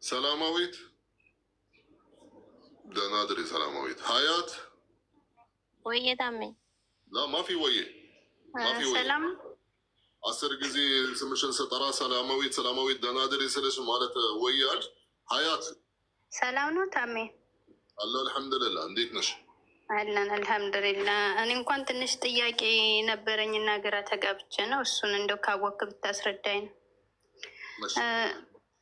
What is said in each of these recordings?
سلامويت ده نادري سلامويت حياة ويه دامي لا ما في ويه ما في ويه سلام عصر جزي سمشن سترى سلامويت ده نادري سلش مالت ويال حياة سلام نو تامي الله الحمد لله عندك نش አለን አልሐምዱሊላህ። እኔ እንኳን ትንሽ ጥያቄ ነበረኝና ግራ ተጋብቼ ነው። እሱን እንደው ካወቅ ብታስረዳኝ ነው።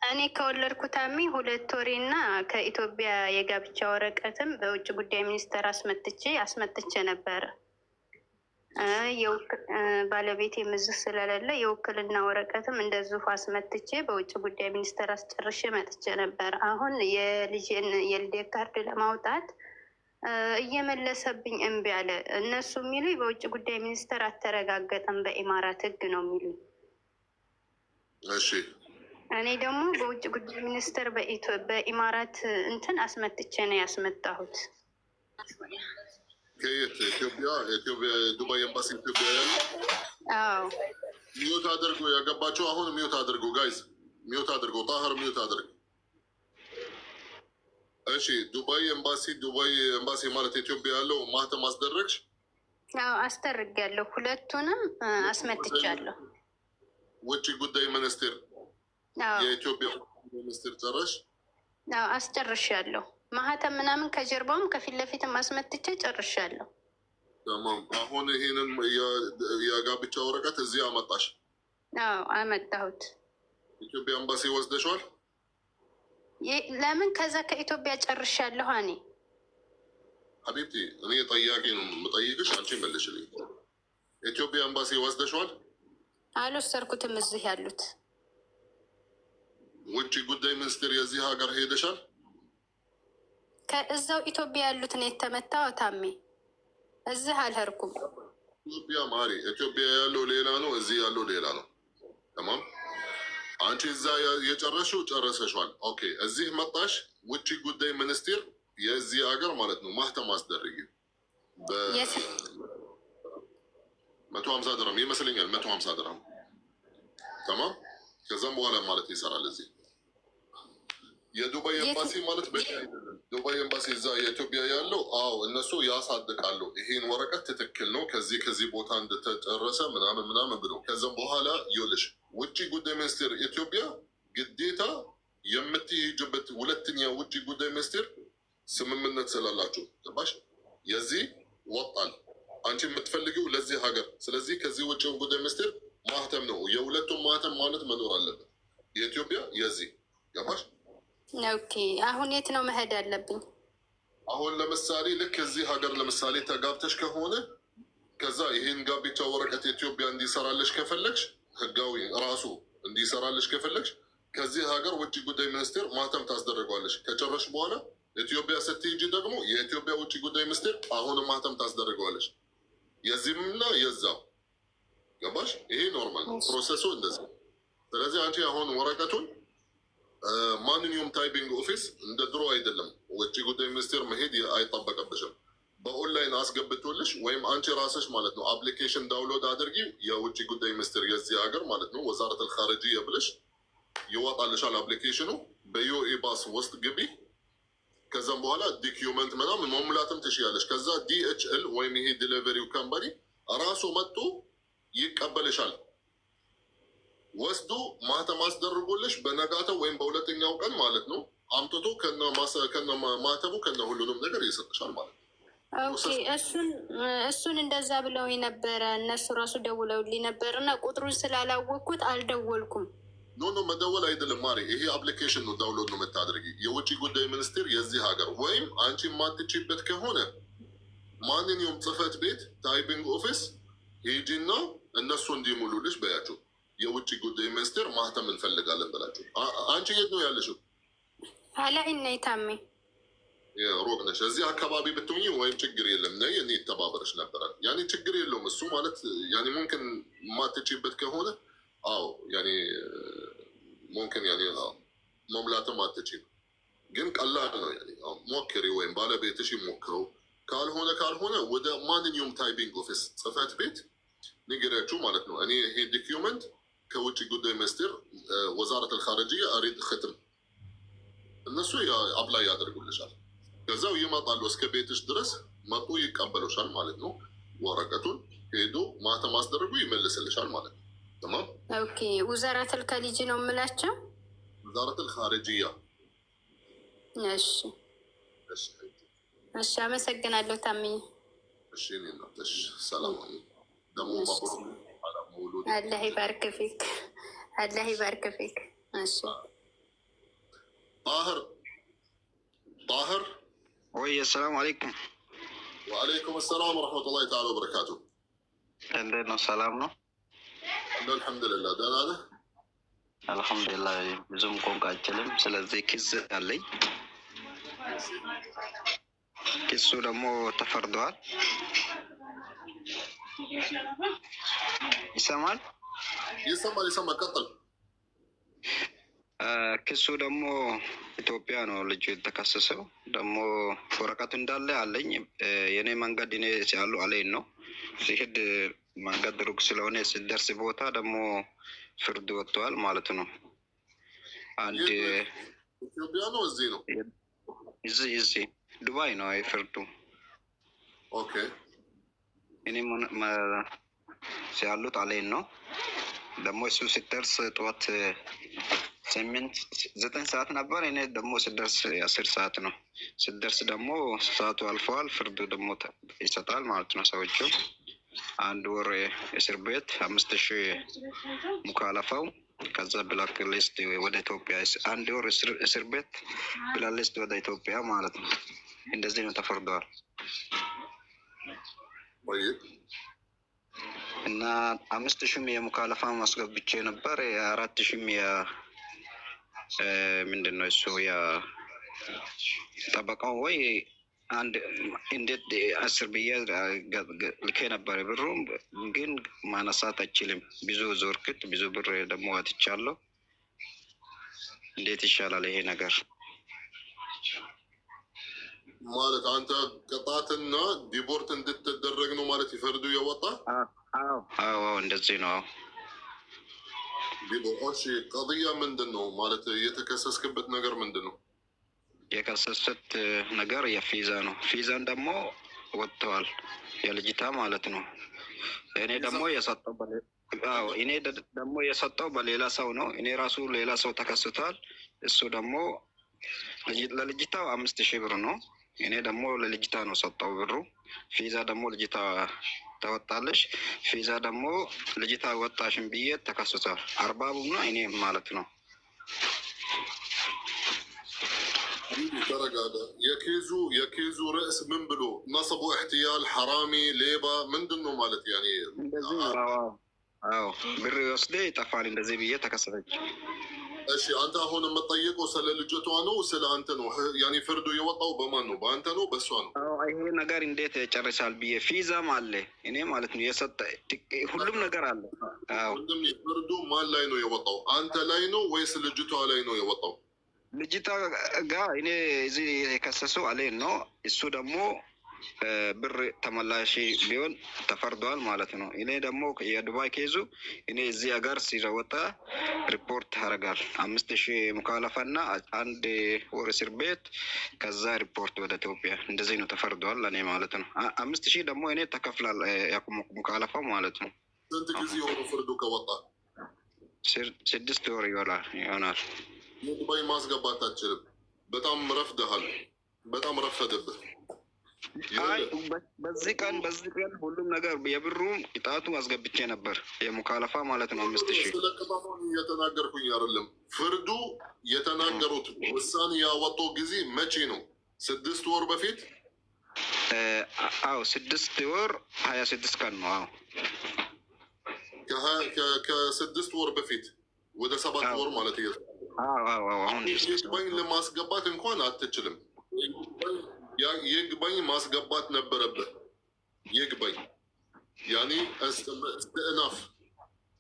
እኔ ከወለድኩት ታሚ 2 ወሬና ከኢትዮጵያ የጋብቻ ወረቀትም በውጭ ጉዳይ ሚኒስቴር አስመጥቼ ነበረ። ባለቤቴ ምዝህ ስለሌለ የውክልና ወረቀትም እንደዚሁ አስመጥቼ በውጭ ጉዳይ ሚኒስቴር አስጨርሼ መጥቼ ነበር። አሁን የልጄን የልደት ካርድ ለማውጣት እየመለሰብኝ እምቢ አለ። እነሱ የሚሉኝ በውጭ ጉዳይ ሚኒስቴር አተረጋገጠም በኢማራት ህግ ነው የሚሉኝ። እሺ እኔ ደግሞ በውጭ ጉዳይ ሚኒስቴር በኢማራት እንትን አስመጥቼ ነው ያስመጣሁት። ከየት? ኢትዮጵያ ዱባይ ኤምባሲ ኢትዮጵያ ያለ? አዎ ሚውት አድርጎ ያገባቸው። አሁን ሚውት አድርጎ ጋይዝ፣ ሚውት አድርጎ ጣህር ሚውት አድርጎ። እሺ ዱባይ ኤምባሲ ማለት ኢትዮጵያ ያለው ማህተም አስደረግሽ? አዎ አስደርጋለሁ። ሁለቱንም አስመጥቻለሁ። ውጭ ጉዳይ ሚኒስቴር የኢትዮጵያ ሚኒስቴር ጨረሽ? አዎ አስጨርሻለሁ። ማህተም ምናምን ከጀርባውም ከፊት ለፊትም አስመጥቼ ጨርሻለሁ። ተማም። አሁን ይሄንን የጋብቻ ወረቀት እዚህ አመጣሽ? አዎ አመጣሁት። ኢትዮጵያ ኤምባሲ ወስደሽዋል? ለምን ከዛ ከኢትዮጵያ ጨርሻለሁ። እኔ ሀቢብቲ እኔ ጠያቂ ነው የምጠይቅሽ፣ አንቺ መልሽልኝ። ኢትዮጵያ ኤምባሲ ወስደሽዋል? አልወሰድኩትም። እዚህ ያሉት ውጭ ጉዳይ ሚኒስቴር የዚህ ሀገር ሄደሻል? ከእዛው ኢትዮጵያ ያሉት ነው የተመታው። ታሜ እዚህ አልሄድኩም። ኢትዮጵያ ማሪ ኢትዮጵያ ያለው ሌላ ነው፣ እዚህ ያለው ሌላ ነው። ተማም። አንቺ እዛ የጨረሽው ጨረሰሽዋል። ኦኬ እዚህ መጣሽ። ውጭ ጉዳይ ሚኒስቴር የዚህ ሀገር ማለት ነው ማህተም አስደርጊ በ150 ድርሃም ይመስለኛል፣ 150 ድርሃም። ተማም። ከዛም በኋላ ማለት ይሰራል። እዚህ የዱባይ ኤምባሲ ማለት በቂ አይደለም። ዱባይ ኤምባሲ እዛ የኢትዮጵያ ያለው አዎ እነሱ ያሳድቃሉ። ይሄን ወረቀት ትክክል ነው ከዚህ ቦታ እንደተጨረሰ ምናምን ብሎ ከዛም በኋላ ይኸውልሽ ውጭ ጉዳይ ሚኒስቴር ኢትዮጵያ ግዴታ የምትሄጅበት ሁለተኛ ውጭ ጉዳይ ሚኒስቴር ስምምነት ስላላችሁ ገባሽ? የዚህ ወጣል አንቺ የምትፈልጊው ለዚህ ሀገር። ስለዚህ ከዚህ ውጭ ጉዳይ ሚኒስቴር ማህተም ነው የሁለቱም ማህተም ማለት መኖር አለበት። የኢትዮጵያ የዚህ ገባሽ? ኦኬ አሁን የት ነው መሄድ ያለብኝ? አሁን ለምሳሌ ልክ እዚህ ሀገር ለምሳሌ ተጋብተሽ ከሆነ ከዛ ይህን ጋብቻ ወረቀት ኢትዮጵያ እንዲሰራለሽ ከፈለግሽ ህጋዊ ራሱ እንዲሰራለሽ ከፈለግሽ ከዚህ ሀገር ውጭ ጉዳይ ሚኒስቴር ማህተም ታስደርገዋለሽ። ከጨረሽ በኋላ ኢትዮጵያ ስትሄጂ ደግሞ የኢትዮጵያ ውጭ ጉዳይ ሚኒስቴር አሁንም ማህተም ታስደርገዋለሽ። የዚህምና የዛው ገባሽ? ይሄ ኖርማል ፕሮሰሱ እንደዚህ። ስለዚህ አንቺ አሁን ወረቀቱን ማንኛውም ታይፒንግ ኦፊስ እንደ ድሮ አይደለም። ውጭ ጉዳይ ሚኒስቴር መሄድ አይጠበቅብሽም። በኦንላይን አስገብቶልሽ ወይም አንቺ ራስሽ ማለት ነው አፕሊኬሽን ዳውንሎድ አድርጊ። የውጭ ጉዳይ ሚኒስቴር የዚህ ሀገር ማለት ነው ወዛረት አልኻርጂያ ብለሽ ይወጣልሻል አፕሊኬሽኑ። በዩኤ ባስ ውስጥ ግቢ። ከዛም በኋላ ዶኪመንት ምናምን መሙላትም ትችያለሽ። ከዛ ዲኤችኤል ወይም ይሄ ዲሊቨሪው ካምፓኒ ራሱ መጥቶ ይቀበልሻል። ወስዶ ማህተም አስደርጎልሽ በነጋታው ወይም በሁለተኛው ቀን ማለት ነው አምጥቶ ከነ ማህተሙ ከነ ሁሉንም ነገር ይሰጥሻል ማለት ነው። ኦኬ እሱን እንደዛ ብለው ነበረ። እነሱ ራሱ ደውለውልኝ ነበር እና ቁጥሩን ስላላወቅኩት አልደወልኩም። ኖ መደወል አይደለም ማሪ፣ ይሄ አፕሊኬሽን ነው ዳውንሎድ ነው የምታደርጊ። የውጭ ጉዳይ ሚኒስቴር የዚህ ሀገር ወይም አንቺ የማትችይበት ከሆነ ማንኛውም ጽህፈት ቤት ታይፒንግ ኦፊስ ሂጂና እነሱ እንዲሙሉልሽ በያቸው። የውጭ ጉዳይ ሚኒስቴር ማህተም እንፈልጋለን ብላችሁ። አንቺ የት ነው ያለሽው? ሀላይና የታሜ ሩቅ ነሽ። እዚህ አካባቢ ብትሆኚ ወይም ችግር የለም ነይ እኔ ይተባበረሽ ነበራል። ያኔ ችግር የለውም እሱ ማለት ያኔ ሙምክን የማትችይበት ከሆነ አዎ ያኔ ሙምክን ያኔ መሙላትም አትችይም፣ ግን ቀላል ነው። ያኔ ሞክሪ ወይም ባለቤትሽ ይሞክረው። ካልሆነ ወደ ማንኛውም ታይፒንግ ኦፊስ ጽህፈት ቤት ንገሪያችሁ ማለት ነው። እኔ ይሄ ዶኪመንት ከውጭ ጉዳይ ሚኒስቴር ወዛረት አልኻርጂያ አሪድ ክትም እነሱ አፕላይ ያደርጉልሻል። ከዛው ይመጣሉ እስከ ቤትሽ ድረስ መጡ ይቀበሉሻል ማለት ነው። ወረቀቱን ሄዶ ማተም አስደርጉ ይመልስልሻል ማለት ነው። ተማም ኦኬ። ወዛራተል ከሊጅ ነው የምላቸው ወዛረተል ኻሪጅያ። እሺ እሺ፣ አመሰግናለሁ ታምኝ። እሺ እሺ፣ ሰላም ደግሞ ማብሩክ። አላህ ይባርክ ፊክ፣ አላህ ይባርክ ፊክ። እሺ ጣህር ወይ አሰላሙ አለይኩም። ወአለይኩም ሰላም ወረሕመቱላሂ ተዓላ ወበረካቱ። እንዴት ነው? ሰላም ነው? አልሐምዱሊላህ ደህና ነህ? አልሐምዱሊላህ። ብዙም ቋንቋ አልችልም። ስለዚህ ክስ አለኝ። ክሱ ደግሞ ተፈርደዋል። ይሰማል? ይሰማል። ቀጥል። ክሱ ደግሞ ኢትዮጵያ ነው ልጁ የተከሰሰው። ደግሞ ወረቀቱ እንዳለ አለኝ። የኔ መንገድ እኔ ሲያሉ አለኝ ነው ሲሄድ መንገድ ሩቅ ስለሆነ ሲደርስ ቦታ ደግሞ ፍርድ ወጥተዋል ማለት ነው። አንድ ኢትዮጵያ ነው እዚህ ነው እዚህ ዱባይ ነው ፍርዱ። ኦኬ። እኔ ሲያሉት አለኝ ነው። ደግሞ እሱ ሲደርስ ጠዋት 9 ሰዓት ነበር። እኔ ደግሞ ስደርስ 10 ሰዓት ነው። ስደርስ ደግሞ ሰዓቱ አልፈዋል። ፍርዱ ደግሞ ይሰጣል ማለት ነው። ሰዎቹ 1 ወር እስር ቤት 5,000 ሙካለፋው። ከዛ ብላክ ሊስት ወደ ኢትዮጵያ 1 ወር እስር ቤት ብላክ ሊስት ወደ ኢትዮጵያ ማለት ነው። እንደዚህ ነው ተፈርደዋል። እና 5,000 የሙካለፋ ማስገብቼ ነበር። 4,000 ምንድን ነው እሱ ጠበቃው ወይ አንድ እንዴት 10 ብዬ ልኬ ነበር። ብሩ ግን ማነሳት አይችልም። ብዙ ዞርክት ብዙ ብር ደግሞ አትቻለሁ። እንዴት ይሻላል ይሄ ነገር? ማለት አንተ ቅጣትና ዲፖርት እንድትደረግ ነው ማለት ይፈርዱ የወጣ? አዎ እንደዚህ ነው። እሺ ቀضያ ምንድን ነው ማለት የተከሰስክበት ነገር ምንድን ነው? የከሰሱት ነገር የፊዛ ነው። ፊዛን ደግሞ ወጥተዋል የልጅታ ማለት ነው። እኔ ደግሞ የሰጠው በሌላ ሰው ነው። እኔ ራሱ ሌላ ሰው ተከስቷል። እሱ ደግሞ ለልጅታው 5,000 ብር ነው። እኔ ደግሞ ለልጅታ ነው ሰጠው ብሩ። ፊዛ ደግሞ ልጅታ ተወጣለች። ፊዛ ደግሞ ልጅታ ወጣሽን ብዬ ተከስቷል። አርባቡና እኔ ማለት ነው። ተረጋጋ። የኬዙ ርዕስ ምን ብሎ ነصب احتيال حرامي ሌባ ምንድን ነው ማለት ያኔ? አዎ ብር ወስደ ይጠፋል እንደዚህ ብዬ ተከሰተች። እሺ አንተ አሁን የምትጠይቀው ስለ ልጅቷ ነው ስለ አንተ ነው? ያኔ ፍርዱ የወጣው በማን ነው? በአንተ ነው በሷ ነው? ይሄ ነገር እንዴት ጨርሳል ብዬ ፊዛም አለ እኔ ማለት ነው የሰጠ ሁሉም ነገር አለ። ወንድም ፍርዱ ማን ላይ ነው የወጣው? አንተ ላይ ነው ወይስ ልጅቷ ላይ ነው የወጣው? ልጅቷ ጋር እኔ እዚህ የከሰሰው አለኝ ነው። እሱ ደግሞ ብር ተመላሽ ቢሆን ተፈርዷል ማለት ነው። እኔ ደግሞ የዱባይ ኬዙ እኔ እዚህ ሀገር ሲወጣ ሪፖርት ያደርጋል 5,000 ሙካለፋና 1 ወር እስር ቤት ከዛ ሪፖርት ወደ ኢትዮጵያ እንደዚህ ነው ተፈርዷል እኔ ማለት ነው። 5,000 ደግሞ እኔ ተከፍላል ሙካለፋው ማለት ነው። ስንት ጊዜ ሆኖ ፍርዱ ከወጣ? 6 ወር ይሆናል። የዱባይ ማስገባት አትችልም። በጣም ረፍደሃል። በጣም ረፈደብህ። በዚህ ቀን ሁሉም ነገር የብሩ ቅጣቱ አስገብቼ ነበር የሙካለፋ ማለት ነው 5,000። ስለ ቅጣቱ እየተናገርኩኝ አይደለም። ፍርዱ የተናገሩት ውሳኔ ያወጣው ጊዜ መቼ ነው? 6 ወር በፊት? 6 ወር 26 ቀን ነው። ከ6 ወር በፊት ወደ 7 ወር ማለት አሁን ይግባኝ ለማስገባት እንኳን አትችልም። ይግባኝ ማስገባት ነበረብህ። ይግባኝ ያኔ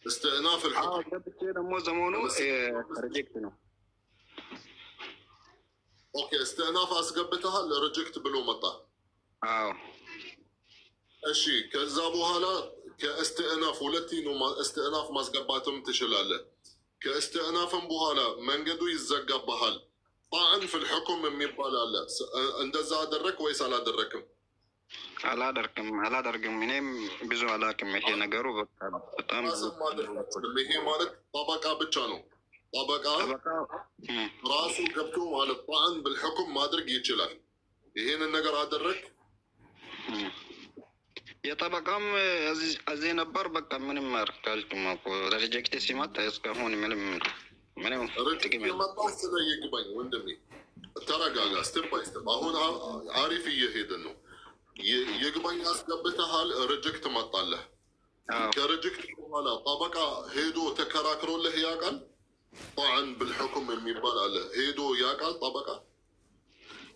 استئناف الحكم ደግሞ ዘመኑ ሪጀክት ነው። ኦኬ استئناف አስገብተሃል። ሪጀክት ብሎ መጣ። እሺ ከዛ በኋላ ከእስትእናፍ ሁለቴ ነው استئناف ማስገባትም ትችላለህ። ከእስትእናፍም በኋላ መንገዱ ይዘጋብሃል። طعن في الحكم የሚባል አለ። እንደዛ አደረክ ወይስ አላደረክም? አላደርግም። እኔም ብዙ አላውቅም። ይሄ ነገሩ በጣም ይሄ ማለት ጠበቃ ብቻ ነው። ጠበቃ ራሱ ገብቶ ማለት طعن بالحكم ማድረግ ይችላል። ይሄንን ነገር አደረክ? የጠበቃም እዚህ ነበር። በቃ ምንም አርካልኩም እኮ ሪጀክት ሲመጣ እስካሁን ምንም ጥቅም ይግባኝ። ወንድሜ ተረጋጋ። ስቴፕ ባይ ስቴፕ። አሁን አሪፍ እየሄድን ነው። ይግባኝ አስገብተሃል፣ ሪጀክት መጣለህ። ከሪጀክት በኋላ ጠበቃ ሄዶ ተከራክሮልህ ያውቃል? طعن بالحكم የሚባል አለ። ሄዶ ያውቃል ጠበቃ?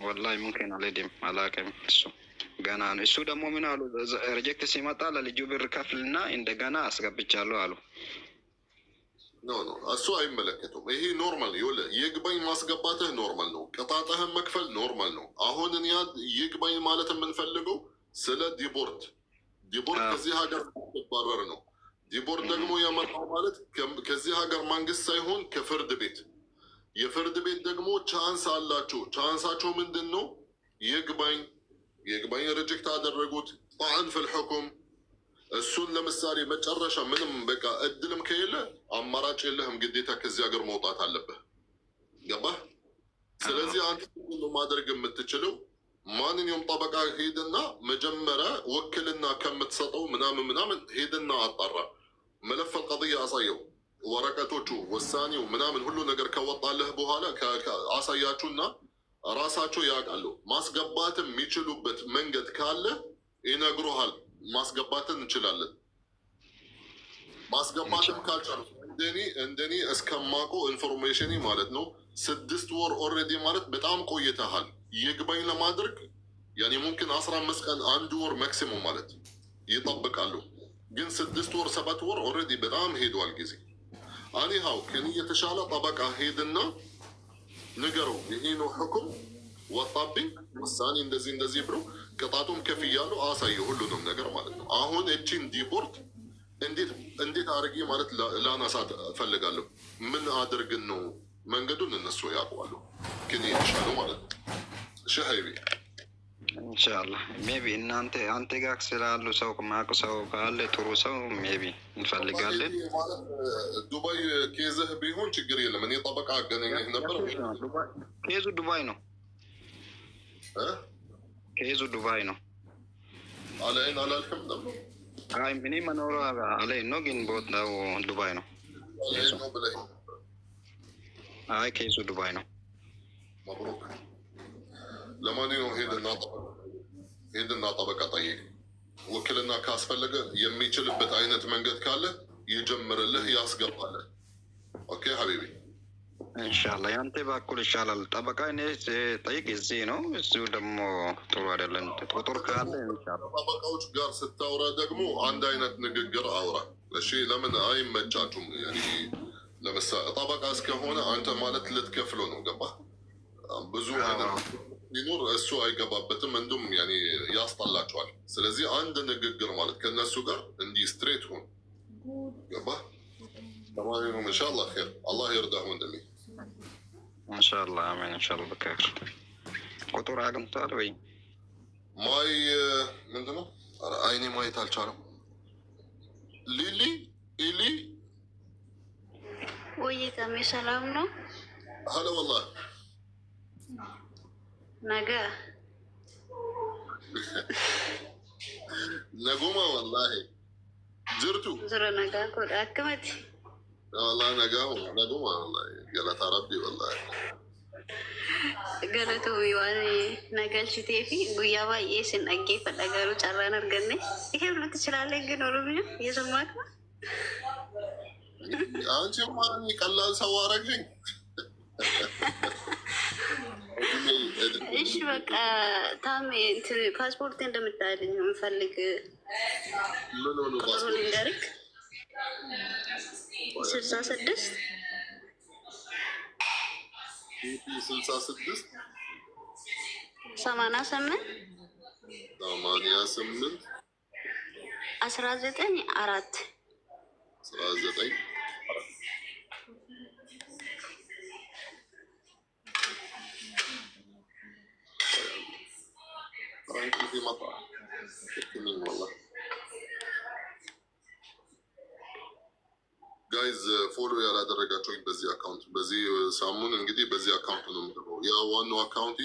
ወላሂ ሙምኪን አልሄድም፣ አላውቅም። እሱ ገና ነው። እሱ ደግሞ ምን አሉ? ሪጀክት ሲመጣ ለልጁ ብር ከፍልና እንደገና አስገብቻለሁ አሉ። ኖ እሱ አይመለከቱም። ይሄ ኖርማል ነው። ይግባኝ ማስገባትህ ኖርማል ነው። ቅጣትህን መክፈል ኖርማል ነው። አሁን እኛ ይግባኝ ማለት የምንፈልገው ስለ ዲቦርት ከዚህ ሀገር ባረር ነው። ዲቦርት ደግሞ የመጣው ማለት ከዚህ ሀገር መንግስት ሳይሆን ከፍርድ ቤት። የፍርድ ቤት ደግሞ ቻንስ አላቸው። ቻንሳቸው ምንድን ነው? ይግባኝ ሪጀክት አደረጉት طعن في الحكم። እሱን ለምሳሌ መጨረሻ ምንም በቃ እድልም ከሌለ አማራጭ የለህም፣ ግዴታ ከዚህ ሀገር መውጣት አለብህ። ገባህ? ስለዚህ አንተ ማድረግ የምትችለው ማንኛውም ጠበቃ ሄድና መጀመሪያ ወክልና ከምትሰጠው ምናምን ሄድና አጣራ። መለፈል ቀضية አሳየው፣ ወረቀቶቹ ውሳኔው ምናምን ሁሉ ነገር ከወጣለህ በኋላ አሳያችሁና ራሳቸው ያውቃሉ። ማስገባትም የሚችሉበት መንገድ ካለ ይነግሩሃል። ማስገባትን እንችላለን። ማስገባትም ካልቻሉ እንደኔ እስከማውቀው ኢንፎርሜሽን ማለት ነው 6 ወር ኦልሬዲ ማለት በጣም ቆይተሃል። ይግባኝ ለማድረግ ያኔ ሙምኪን 15 ቀን 1 ወር ማክሲሙም ማለት ይጠብቃሉ። ግን 6 ወር 7 ወር ኦልሬዲ በጣም ሄዷል ጊዜ። አኒሃው ከኔ የተሻለ ጠበቃ ሄድና ንገረው፣ ይሄ ነው ሕኩም ወጣብኝ፣ ውሳኔ እንደዚህ ብሎ ቅጣቱም ከፍ እያሉ አሳየው ሁሉንም ነገር ማለት ነው። አሁን እቺን ዲቦርት እንዴት አድርጌ ማለት ላናሳት እፈልጋለሁ። ምን አድርግን ነው መንገዱን እነሱ ያውቃሉ፣ ግን የተሻለ ማለት ነው። እሺ ሀይቢ ኢንሻአላህ ሜቢ አንተ ጋር ስላሉ ሰው ማቁ ሰው ካለ ጥሩ ሰው ሜቢ እንፈልጋለን። ዱባይ ኬዝህ ቢሆን ችግር የለም። እኔ ጠበቃ አገናኝህ ነበር። ኬዙ ዱባይ ነው። ኬዙ ዱባይ ነው። አለይን አላልክም ነበር? አይ ምን መኖር አለይን ነው፣ ግን ቦታው ዱባይ ነው። አይ ኬዙ ዱባይ ነው። መብሩክ። ለማንኛውም ሄድና ጠበቃ ጠይቅ። ውክልና ካስፈለገ የሚችልበት አይነት መንገድ ካለ ይጀምርልህ፣ ያስገባልህ። ኦኬ ሀቢቢ ኢንሻአላህ ያንተ በኩል ይሻላል። ጠበቃ እኔ ጠይቅ እዚህ ነው። እሱ ደግሞ ጥሩ አይደለም። ቁጥር ካለ ኢንሻአላህ ጠበቃዎች ጋር ስታወራ ደግሞ አንድ አይነት ንግግር አውራ። እሺ ለምን አይመቻቹም? ያኔ ለምሳሌ ጠበቃ እስከሆነ አንተ ማለት ልትከፍሎ ነው። ገባ? ብዙ ሊኖር እሱ አይገባበትም። እንዱም ያኔ ያስጠላቸዋል። ስለዚህ አንድ ንግግር ማለት ከነሱ ጋር እንዲህ ስትሬት ሁን። ገባ? ተማሪኑ ኢንሻአላህ ኸይር። አላህ ይርዳህ ወንድሜ። ኢንሻአላህ አሜን። ኢንሻአላህ በከር ቁጥር አግኝቷል ወይ? ማይ ምንድን ነው? አይኔ ማየት አልቻለም። ኢሊ ወይ ከሜ ሰላም ነው? ሀላ ወላሂ ነጉማ ወላሂ ጅርቱ ዝረ ነጋ ኮድ አክመት والله نقوم والله قالت ربي والله قالت ويواني نقل شتيفي قويا باي سن اجي فدغارو چاران ارغني ይሄ ሁሉ ትችላለህ ግን ኦሮምኛ እየሰማክ ነው አንቺ ማን ቀላል ሰው አረግኝ እሺ በቃ ታሜ ፓስፖርት እንደምታልኝ ነው የምፈልግ ምን ሆነ ፓስፖርት 66 88 19 4 في مطعم والله. ጋይዝ ፎሎ ያላደረጋችሁኝ በዚህ አካውንት በዚህ ሳሙን እንግዲህ በዚህ አካውንት ነው የምገባው። ያ ዋናው አካውንቲ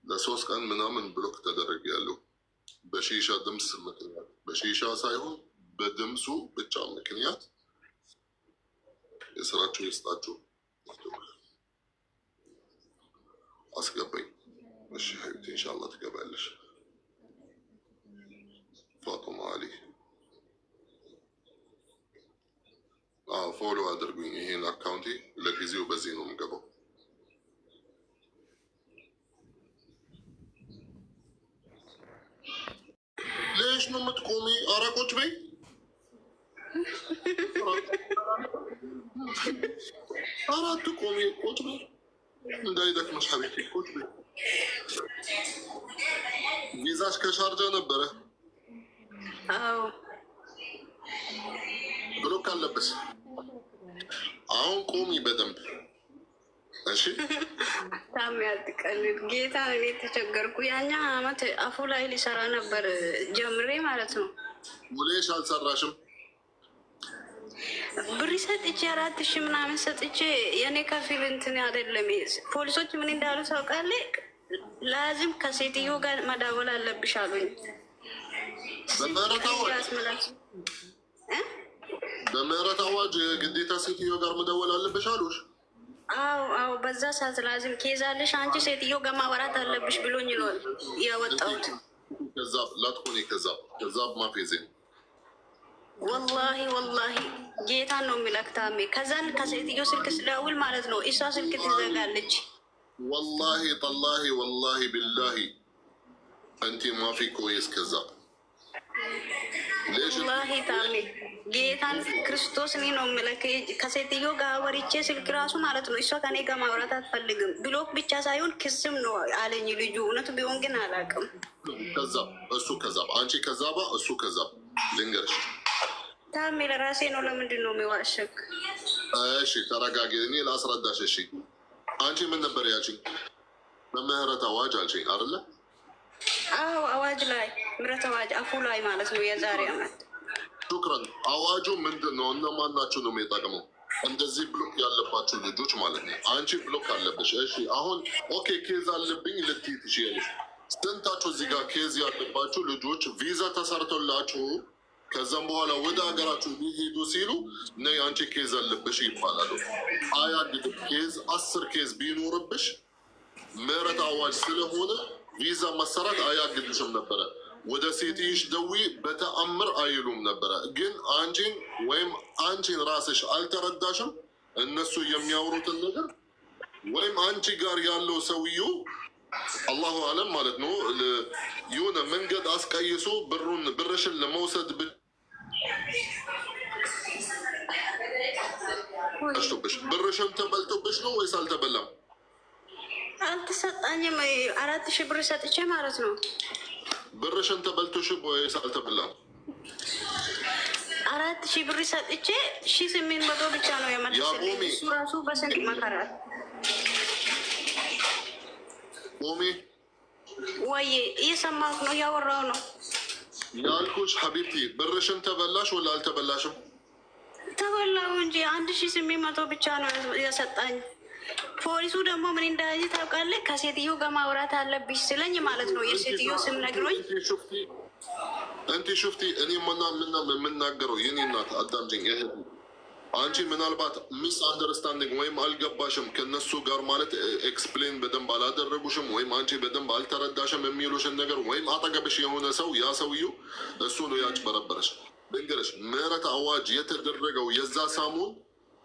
ለ3 ቀን ምናምን ብሎክ ተደረገ ያለው በሺሻ ድምፅ ምክንያት፣ በሺሻ ሳይሆን በድምፁ ብቻ ምክንያት። የስራችሁ ይስጣችሁ። አስገባኝ። እሺ ሀይብቲ ኢንሻአላህ ትገባለሽ። ፋጡማ አሊ ፎሎ አድርጉኝ። ይሄን አካውንቲ ለጊዜው በዚህ ነው የምገባው። ሌሽ ነው የምትቆሚ? ኧረ ቁጭ በይ። ኧረ አትቆሚ፣ ቁጭ በይ እንዳይደክመሽ ሀቢብቲ፣ ቁጭ በይ። ቪዛሽ ከሻርጃ ነበረ? አዎ። ብሎክ አለበስ። አሁን ቆሚ በደንብ እሺ። ታም ያልትቀልድ ጌታ እኔ ተቸገርኩ። ያኛ አመት አፉ ላይ ሊሰራ ነበር ጀምሬ ማለት ነው። ሙሌሽ አልሰራሽም? ብር ሰጥቼ 4,000 ምናምን ሰጥቼ የኔ ከፊል እንትን አይደለም። ፖሊሶች ምን እንዳሉ ታውቃለህ? ላዚም ከሴትዮ ጋር መዳወል አለብሽ አሉኝ። በምህረት አዋጅ ግዴታ ሴትዮ ጋር መደወል አለብሽ አሉሽ? አዎ በዛ ሰዓት ላዚም ኬዛለሽ አንቺ ሴትዮ ጋር ማውራት አለብሽ ብሎኝ ነው ያወጣሁት። ከዛብ ላትኮኒ ከዛብ ማፌዜ ወላሂ ጌታን ነው የሚለክታሜ። ከዛን ከሴትዮ ስልክ ስደውል ማለት ነው እሷ ስልክ ትዘጋለች። ወላሂ ጠላሂ ወላሂ ቢላሂ አንቲ ማፊ ኮይስ ከዛብ ወላሂ ታሜ ጌታን ክርስቶስ እኔ ነው የምልክ። ከሴትዮ ጋር ወሪቼ ስልክ ራሱ ማለት ነው እሷ ከኔ ጋር ማውራት አትፈልግም። ብሎክ ብቻ ሳይሆን ክስም ነው አለኝ ልጁ። እውነቱ ቢሆን ግን አላውቅም። ከዛብ እሱ ከዛብ አንቺ ከዛባ እሱ ከዛብ ልንገርሽ ታሜ ለራሴ ነው። ለምንድን ነው የሚዋሸክ? እሺ ተረጋጊ፣ እኔ ላስረዳሽ። እሺ አንቺ ምን ነበር ያልሽኝ? በምህረት አዋጅ አልሽኝ አይደለ? አዎ አዋጅ ላይ ምህረት አዋጅ አፉ ላይ ማለት ነው የዛሬ አመት። ሹክረን። አዋጁ ምንድን ነው? እነማን ናችሁ ነው የሚጠቅመው? እንደዚህ ብሎክ ያለባችሁ ልጆች ማለት ነው። አንቺ ብሎክ አለብሽ። እሺ አሁን ኦኬ ኬዝ አለብኝ ልትይ ትችያለሽ። ስንታችሁ እዚህ ጋር ኬዝ ያለባችሁ ልጆች ቪዛ ተሰርቶላችሁ ከዛም በኋላ ወደ ሀገራችሁ ሊሄዱ ሲሉ ነይ አንቺ ኬዝ አለብሽ ይባላሉ። አያግድም። ኬዝ 10 ኬዝ ቢኖርብሽ ምህረት አዋጅ ስለሆነ ቪዛ መሰራት አያግድሽም ነበረ። ወደ ሴትሽ ደዊ በተአምር አይሉም ነበረ። ግን አንቺን ወይም አንቺን ራስሽ አልተረዳሽም እነሱ የሚያወሩትን ነገር፣ ወይም አንቺ ጋር ያለው ሰውዬው አላሁ አለም ማለት ነው የሆነ መንገድ አስቀይሶ ብርሽን ለመውሰድ ብርሽን ተበልቶብሽ ነው ወይስ አልተበላም? አልተሰጣኝም። 4,000 ብር ሰጥቼ ማለት ነው። ብርሽን ተበልቶሽ ወይስ አልተበላም? 4,000 ብር ሰጥቼ 1,800 ብቻ ነው የመለሰልኝ። እሱ ራሱ በስንት መከራል። ቆሜ ወይ እየሰማሁህ ነው፣ እያወራሁ ነው ያልኩሽ ሀቢብቲ። ብርሽን ተበላሽ ወላ አልተበላሽም? ተበላው እንጂ 1,800 ብቻ ነው የሰጣኝ። ፖሊሱ ደግሞ ምን እንዳለኝ ታውቃለህ? ከሴትዮ ጋር ማውራት አለብሽ ስለኝ ማለት ነው የሴትዮ ስም ነግሮኝ። እንቲ ሹፍቲ እኔ የምናገረው የኔ እናት አዳምጪኝ። አንቺ ምናልባት ሚስ አንደርስታንዲንግ ወይም አልገባሽም ከነሱ ጋር ማለት ኤክስፕሌን በደንብ አላደረጉሽም ወይም አንቺ በደንብ አልተረዳሽም የሚሉሽን ነገር ወይም አጠገብሽ የሆነ ሰው ያ ሰውዬው እሱ ነው ያጭበረበረሽ። ልንገርሽ ምህረት አዋጅ የተደረገው የዛ ሳሙን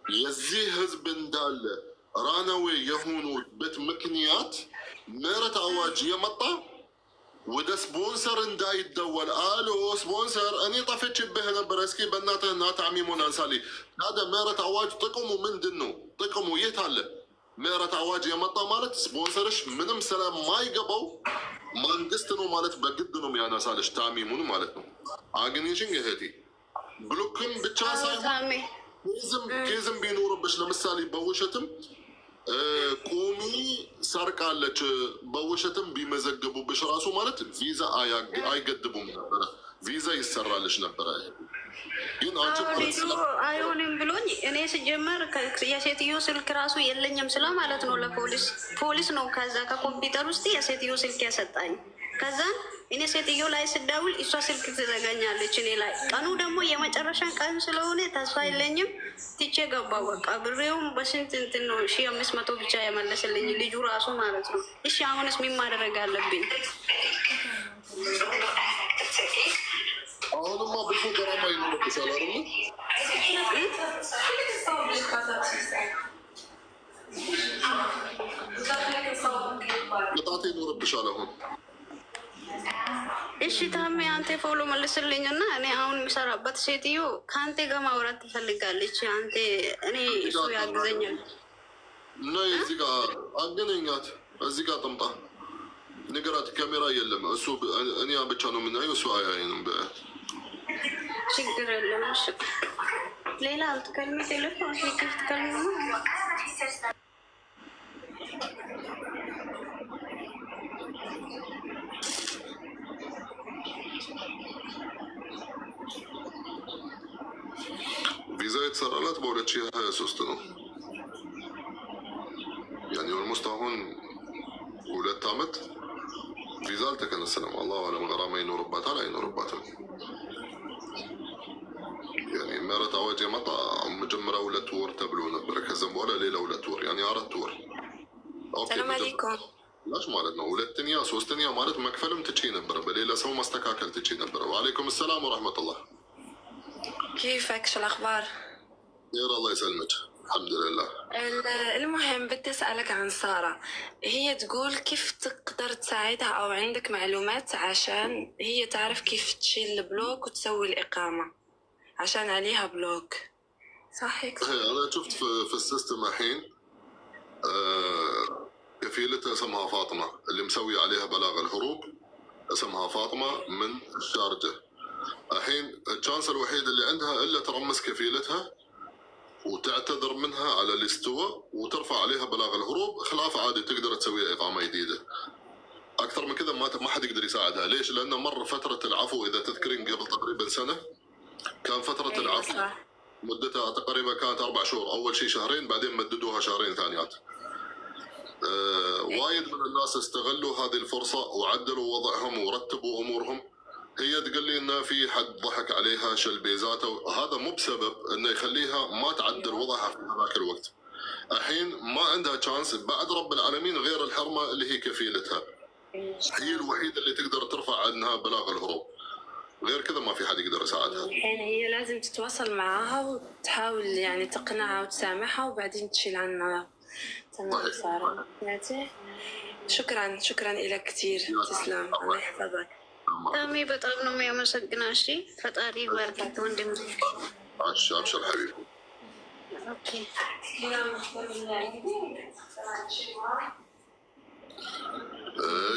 የዚህ ህዝብ እንዳለ ራናዌ የሆኑበት ምክንያት ምህረት አዋጅ የመጣ ወደ ስፖንሰር እንዳይደወል። አሎ ስፖንሰር እኔ ጠፍቼብህ ነበር፣ እስኪ በእናትህ እና ታሚሙን አንሳሌ። ታዲያ ምህረት አዋጅ ጥቅሙ ምንድን ነው? ጥቅሙ የት አለ? ምህረት አዋጅ የመጣ ማለት ስፖንሰርሽ ምንም ስለማይገባው መንግስት ነው ማለት በግድ ነው የሚያነሳልሽ ታሚሙን ማለት ነው። አግኝሽኝ እህቴ። ብሎክም ብቻ ሳይሆን ኬዝም ቢኖርብሽ ለምሳሌ በውሸትም ቆሚ ሰርቃለች በውሸትም ቢመዘግቡብሽ ራሱ ማለት ቪዛ አይገድቡም ነበረ። ቪዛ ይሰራልሽ ነበረ። ግን ልጁ አይሆንም ብሎኝ እኔ ስጀመር የሴትዮ ስልክ ራሱ የለኝም ስለ ማለት ነው ለፖሊስ ነው ከዛ ከኮምፒውተር ውስጥ የሴትዮ ስልክ ያሰጣኝ። ከዛን እኔ ሴትዮ ላይ ስደውል እሷ ስልክ ትዘጋኛለች እኔ ላይ። ቀኑ ደግሞ የመጨረሻን ቀን ስለሆነ ተስፋ የለኝም ትቼ ገባሁ። በቃ ብሬውም በስንት እንትን ነው 1500 ብቻ የመለስልኝ ልጁ ራሱ ማለት ነው። እሺ አሁንስ ምን ማድረግ አለብኝ? አሁንማ ብዙ ገራማ ይኖርብሻል አይደል? ቅጣት ይኖርብሻል አሁን። እሺ ታሜ አንተ ፎሎ መልስልኝ እና እኔ አሁን የሚሰራበት ሴትዮ ከአንተ ጋር ማውራት ትፈልጋለች። አንተ እኔ እሱ ያግዘኛል እና እዚህ ጋር አገናኛት። እዚህ ጋር ጥምጣ ንገራት። ካሜራ የለም እሱ እኔ ብቻ ነው የምናየው፣ እሱ አያየንም። ችግር የለም። እሺ ሌላ አልትከልሚ ቴሌፎን ክፍት ከልሚ ነው ቪዛ የተሰራላት በ2023 ነው። ያኔ ኦልሞስት አሁን 2 ዓመት ቪዛ አልተከነሰለም። አላሁ አለም ገራማ ይኖርባታል አይኖርባትም። ያኔ ምህረት አዋጅ የመጣ መጀመሪያ 2 ወር ተብሎ ነበረ። ከዚም በኋላ ሌላ 2 ወር ያኔ 4 ወር ሰላም አለይኩም ላሽ ማለት ነው። 2ኛ 3ኛ ማለት መክፈልም ትቼ ነበረ፣ በሌላ ሰው ማስተካከል ትቼ ነበረ። ወአለይኩም ሰላም ወረሕመቱላህ። كيفك شو الأخبار؟ خير الله يسلمك الحمد لله. المهم بدي أسألك عن سارة. هي تقول كيف تقدر تساعدها أو عندك معلومات عشان هي تعرف كيف تشيل البلوك وتسوي الإقامة عشان عليها بلوك صح هيك؟ أنا شفت في السيستم الحين كفيلتها اسمها فاطمة، اللي مسوي عليها بلاغ الهروب اسمها فاطمة من الشارجة. الحين الشانس الوحيد اللي عندها الا ترمس كفيلتها وتعتذر منها على الاستواء وترفع عليها بلاغ الهروب، خلاف عادي تقدر تسوي اقامه جديده. اكثر من كذا ما حد يقدر يساعدها. ليش؟ لان مر فتره العفو، اذا تذكرين قبل تقريبا سنه كان فتره العفو مدتها تقريبا كانت 4 شهور، اول شيء 2 شهرين بعدين مددوها 2 شهرين ثانيات. وايد من الناس استغلوا هذه الفرصه وعدلوا وضعهم ورتبوا امورهم. هي تقول لي انه في حد ضحك عليها شل بيزاته، هذا مو بسبب انه يخليها ما تعدل وضعها في هذاك الوقت. الحين ما عندها تشانس بعد رب العالمين غير الحرمه اللي هي كفيلتها، هي الوحيده اللي تقدر ترفع عنها بلاغ الهروب، غير كذا ما في حد يقدر يساعدها. الحين هي لازم تتواصل معاها وتحاول يعني تقنعها وتسامحها وبعدين تشيل عنها. تمام سارة سمعتي؟ شكرا لك كثير، تسلم الله يحفظك. ታሜ በጣም ነው የሚያመሰግነው። እሺ ፈጣሪ ይባርክ ወንድም። ابشر حبيبي. ኦኬ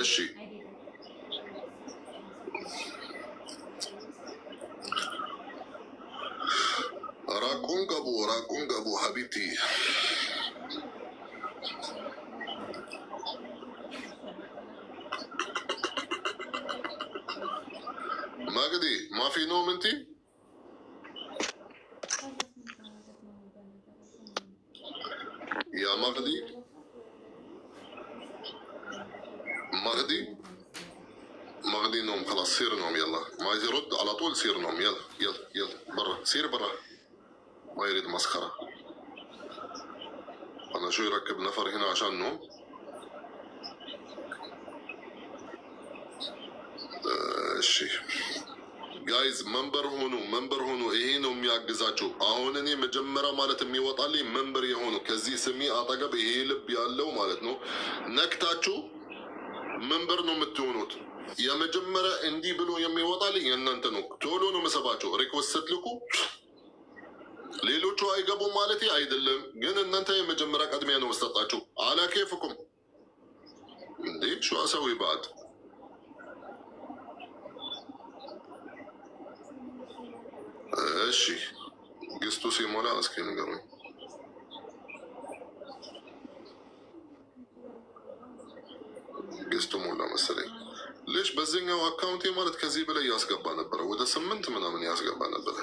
እሺ راكون قبو حبيبتي. ماجدي ما في نوم انتي؟ يا مغدي مغدي نوم خلاص، سير نوم يلا، ما يرد على طول سير نوم يلا برا، سير برا، ما يريد مسخرة. أنا شو يركب نفر هنا عشان نوم؟ እሺ ጋይዝ መንበር ሆኑ። ይሄ ነው የሚያግዛችሁ። አሁን እኔ መጀመሪያ ማለት የሚወጣልኝ መንበር የሆኑ ከዚህ ስሚ አጠገብ ይሄ ልብ ያለው ማለት ነው ነክታችሁ መንበር ነው የምትሆኑት። የመጀመሪያ እንዲህ ብሎ የሚወጣልኝ የእናንተ ነው። ቶሎ ነው መሰባቸው ሪክወስት ስትልኩ ሌሎቹ አይገቡ ማለት አይደለም፣ ግን እናንተ የመጀመሪያ ቀድሚያ ነው መስጠጣችሁ። አላ ኬፍኩም እንዴ ሹ አሰዊ ባድ እሺ ግስቱ ሲሞላ እስኪ ንገሩኝ። ሊስቱ ሞላ መሰለኝ። ልጅ በዚህኛው አካውንቴ ማለት ከዚህ በላይ ያስገባ ነበረ፣ ወደ 8 ምናምን ያስገባ ነበረ።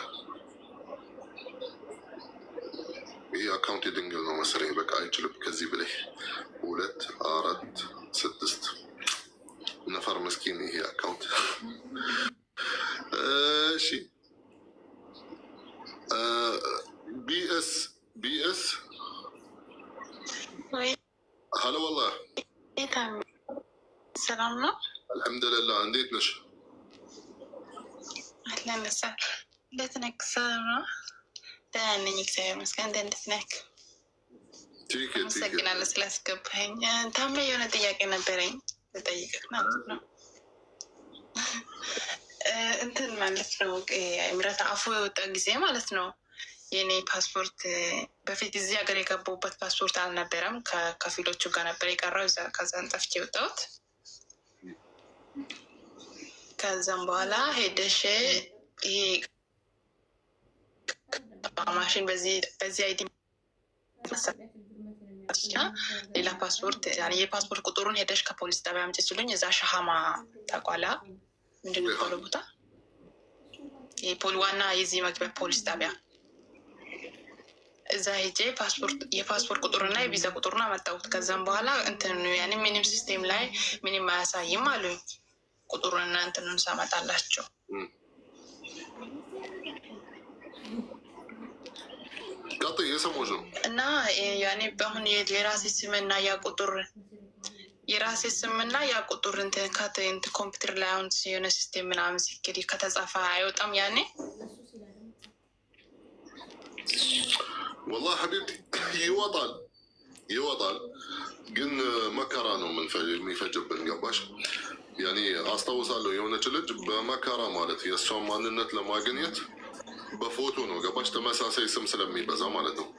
ይህ አካውንቴ ድንግል ነው መሰለኝ። በቃ አይችልም ከዚህ በላይ 2 4 6 ነፈር መስኪን ይሄ አካውንት። እሺ ቢኤስ ሀሎ والله ሰላም ነው? አልሐምዱሊላህ። እንዴት ነሽ? አህለን ወሰህለን። እንዴት ነህ? ሰላም ነው? ደህና ነኝ እግዚአብሔር ይመስገን። እንዴት ነህ? አመሰግናለሁ ስላስገባኸኝ። ታሜ የሆነ ጥያቄ ነበረኝ ልጠይቅህ ማለት ነው። እንትን ማለት ነው ምረት አፉ የወጣ ጊዜ ማለት ነው የኔ ፓስፖርት በፊት እዚህ ሀገር የገባሁበት ፓስፖርት አልነበረም። ከከፊሎቹ ጋር ነበር የቀረው። ከዛን ጠፍቼ የወጣሁት። ከዛም በኋላ ሄደሽ ይሄ ማሽን በዚህ አይዲ ሌላ ፓስፖርት የፓስፖርት ቁጥሩን ሄደሽ ከፖሊስ ጣቢያ አምጪ ሲሉኝ እዛ ሸሃማ ታቋላ ምንድን ነው የሚባለው ቦታ ዋና የዚህ መግቢያ ፖሊስ ጣቢያ እዛ ሄጄ የፓስፖርት ቁጥሩና የቪዛ ቁጥሩን አመጣሁት። ከዛም በኋላ እንትን ያኔ ምንም ሲስቴም ላይ ምንም አያሳይም አሉኝ። ቁጥሩንና እንትኑን ሳመጣላቸው እና ያኔ በአሁን የራሴ ስምና ያ ቁጥር እንትን ኮምፒውተር ላይ አሁን የሆነ ሲስቴም ምናምን ሲክሪ ከተጻፈ አይወጣም ያኔ والله حبيبتي ይወጣል ግን መከራ ነው የሚፈጅብን ገባሽ? ያኔ አስታውሳለሁ የሆነች ልጅ በመከራ ማለት የእሷን ማንነት ለማግኘት በፎቶ ነው ገባሽ? ተመሳሳይ ስም ስለሚበዛ ማለት ነው።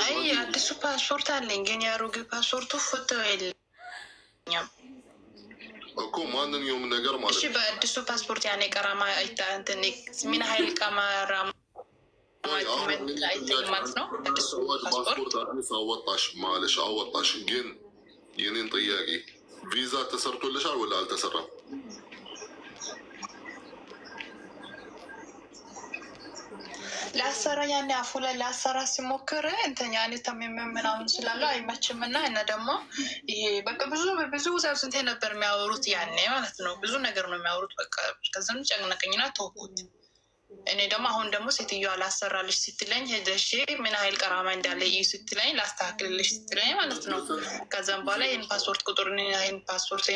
አይ አዲሱ ፓስፖርት አለኝ ግን የአሮጌ ፓስፖርቱ ፎቶ የለኝም እኮ ማንኛውም ነገር ማለት ነው። በአዲሱ ፓስፖርት ያኔ ቀራማ ምን ሀይል ቀማራ ማለት ነው። አዲሱ ፓስፖርት አወጣሽ ማለሽ አወጣሽ። ግን የኔን ጥያቄ ቪዛ ተሰርቶልሻል ወላ አልተሰራም? ለአሰራ ያኔ አፉ ላይ ለአሰራ ሲሞክር እንትን ያኔ ተሚም ምናምን ስላለው አይመችም እና ደግሞ ይሄ በቃ ብዙ ስንቴ ነበር የሚያወሩት ያኔ ማለት ነው። ብዙ ነገር ነው የሚያወሩት። በቃ ከዛም ጨቅነቀኝና ተወኩት። እኔ ደግሞ አሁን ደግሞ ሴትዮዋ ላሰራልሽ ስትለኝ ሄደሽ ምን ሀይል ቀራማ እንዳለ እዩ ስትለኝ ላስተካክልልሽ ስትለኝ ማለት ነው። ከዛም በኋላ ይህን ፓስፖርት ቁጥር ይህን ፓስፖርት